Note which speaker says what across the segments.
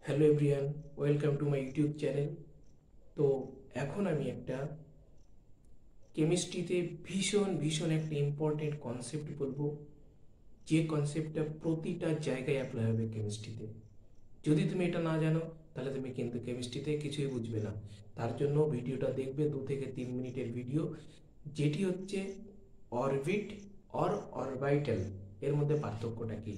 Speaker 1: Hello everyone, welcome to my YouTube channel. তো এখন আমি একটা কেমিস্ট্রিতে ভীষণ একটা ইম্পর্টেন্ট কনসেপ্ট বলবো, যে কনসেপ্টটা প্রতিটা জায়গায় অ্যাপ্লাই হবে কেমিস্ট্রিতে। যদি তুমি এটা না জানো তাহলে তুমি কিন্তু কেমিস্ট্রিতে কিছুই বুঝবে না। তার জন্য ভিডিওটা দেখবে, 2 থেকে 3 মিনিটের ভিডিও, যেটি হচ্ছে অরবিট অর অরবাইটাল, এর মধ্যে পার্থক্যটা কি,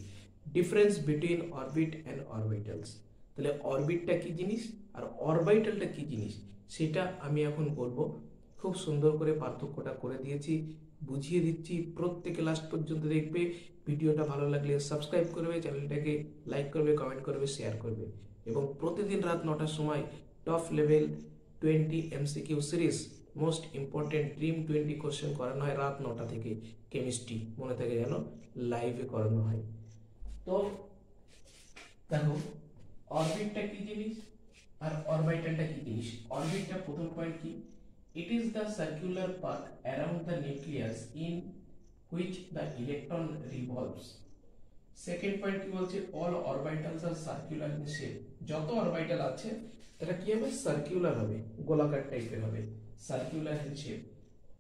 Speaker 1: difference between orbit and orbitals. তাহলে অরবিটটা কি জিনিস আর অরবাইটালটা কি জিনিস সেটা আমি এখন বলবো। খুব সুন্দর করে পার্থক্যটা করে দিয়েছি, বুঝিয়ে দিচ্ছি, প্রত্যেকে লাস্ট পর্যন্ত দেখবে। ভিডিওটা ভালো লাগলে সাবস্ক্রাইব করবে, চ্যানেলটাকে লাইক করবে, কমেন্ট করবে, শেয়ার করবে। এবং প্রতিদিন রাত 9টার সময় top level 20 MCQ series, most important dream 20 question করানো হয় রাত 9টা থেকে। কেমিস্ট্রি মনে থাকে যেন লাইভে করানো হয়। তো দেখো, অরবিটটা কি জিনিস আর অরবিটালটা কি জিনিস। অরবিটটা প্রথম পয়েন্ট কি, it is the circular path around the nucleus in which the electron revolves. Second point কি বলছে, all orbitals are circular in shape. যত অরবিটাল আছে তারা কি হবে, সার্কুলার হবে, গোলাকার টাইপের হবে, circular in shape.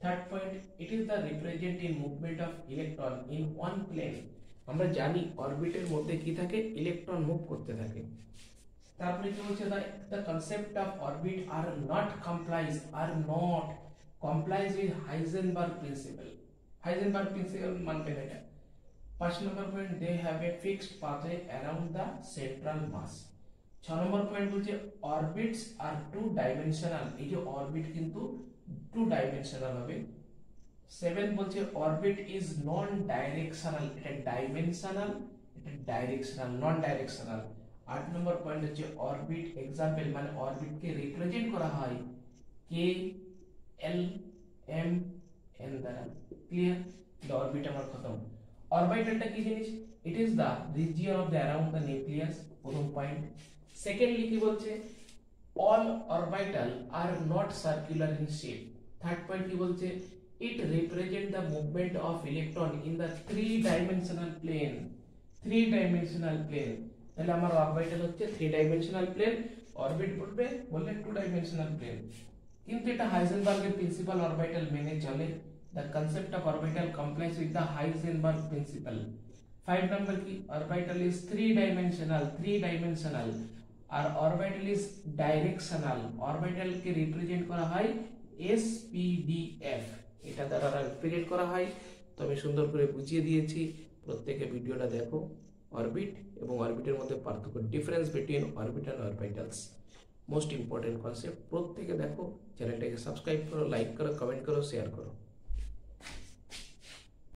Speaker 1: Third point, it is the represent in movement of electron in one plane. আমরা জানি অরবিটের মধ্যে কি থাকে, ইলেকট্রন মুভ করতে থাকে। তারপরে কি বলছে, the concept of orbit are not complies with Heisenberg principle. Heisenberg principle মানবে না এটা। 5 নম্বর point, they have a fixed pathway around the central mass. 6 নম্বর পয়েন্ট বলছে, অরবিটস আর টু ডাইমেনশনাল। এই যে অরবিট কিন্তু টু ডাইমেনশনাল হবে। 7 বলছে, অরবিট ইজ নন ডাইরেকশনাল। এটা ডাইমেনশনাল, এটা ডাইরেকশনাল, নন ডাইরেকশনাল। 8 নম্বর পয়েন্ট হচ্ছে, অরবিট এক্সাম্পল, মানে অরবিটকে রিপ্রেজেন্ট করা হয় কে, এল, এম, এন দ্বারা। ক্লিয়ার? দ্য অরবিট আমার খতম। অরবিটালটা কি জিনিস, it is the region of the around the nucleus, প্রথম পয়েন্ট। সেকেন্ডলি কি বলছে, all orbital are not circular in shape. Third point কি বলছে, it represent the movement of electron in the three dimensional plane. Three dimensional plane, তাহলে আমার orbital হচ্ছে three dimensional plane, orbit বললে two dimensional plane. কিন্তু এটা হাইজেনবার্গের principle orbital মেনে চলে। The concept of orbital complies with the Heisenberg principle. 5 নম্বর কি, orbital is three dimensional are orbital is directional. অরবিটালকে রিপ্রেজেন্ট করা হয় SPDF, এটা দ্বারা রিপ্রেজেন্ট করা হয়। তো আমি সুন্দর করে বুঝিয়ে দিয়েছি, প্রত্যেকে ভিডিওটা দেখো। অরবিট এবং অরবিটের মধ্যে পার্থক্য, difference between orbit and orbitals, most important concept. প্রত্যেকে দেখো, চ্যানেলটাকে সাবস্ক্রাইব করো, লাইক করো, কমেন্ট করো, শেয়ার করো।